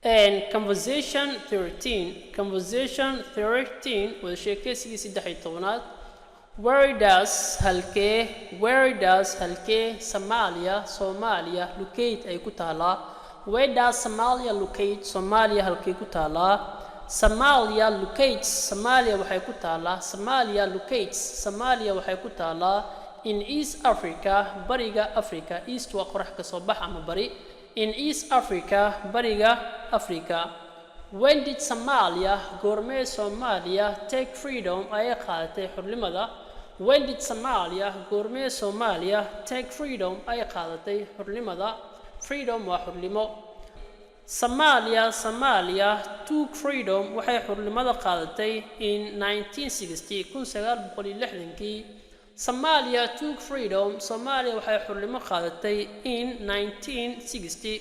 And conversation 13 wada sheekaysigii 13aad. Where does halkee Somalia locate ay ku taalaa? Where does Somalia locate? Somalia halkee ku taalaa? Somalia locates, Somalia waxay ku taalaa. Somalia locates, Somalia waxay ku taalaa in East Africa, bariga Africa. East waa qorax ka soo bax ama bari. In East Africa, bariga Africa. When did Somalia, goormee Somalia, take freedom ay qaadatay xornimada? When did Somalia, goormee Somalia, take freedom ay qaadatay xornimada? Freedom waa xornimo. Somalia took freedom waxay xornimada qaadatay in 1960. Somalia took freedom, Somalia waxay xornimo qaadatay in 1960.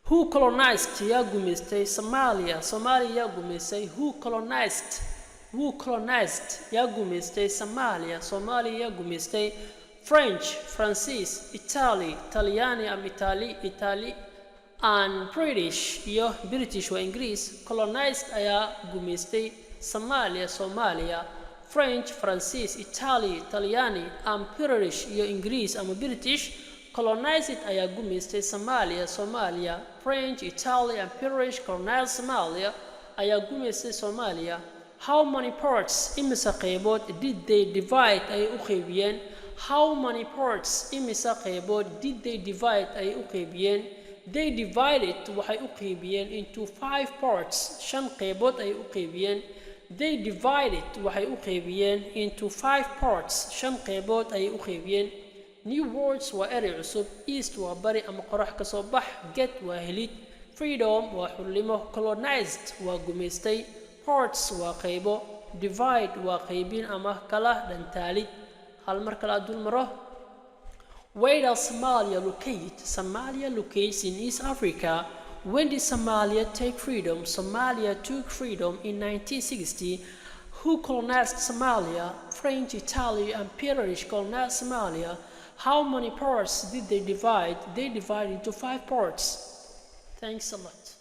Who colonized yaa gumaystay Somalia? Somalia yaa gumaystay. Who colonized yaa gumaystay Somalia? Somalia yaa gumaystay. French, Francis, Italy, Talyaani ama Italy, and British iyo British waa Ingiriis. Colonized ayaa gumaystay Somalia. French, Francis, Italy, Talyaani, and British iyo Ingiriis ama British. Colonized ayaa gumaystay Somalia. French, Italy, and British colonized Somalia ayaa gumaystay Somalia. How many parts imisa qaybood did they divide ay u qaybiyeen? How many parts imisa qaybood did they divide ay u qaybiyeen? They divided waxay u qaybiyeen into 5 parts. 5 qaybood ay u qaybiyeen. They divided waxay u qaybiyeen into 5 parts. 5 qaybood ay u qaybiyeen. New words waa eray cusub. East waa bari ama qorax ka soo bax. Get waa helid. Freedom waa xornimo. Colonized waa gumaystay. Parts waa qaybo. Divide waa qaybin ama kala dhantaalid. hal mar kala dul maro. Where does Somalia locate? Somalia locates in East Africa. When did Somalia take freedom? Somalia took freedom in 1960. Who colonized Somalia? French, Italy, and British colonized Somalia. How many parts did they divide? They divided into 5 parts. Thanks a lot.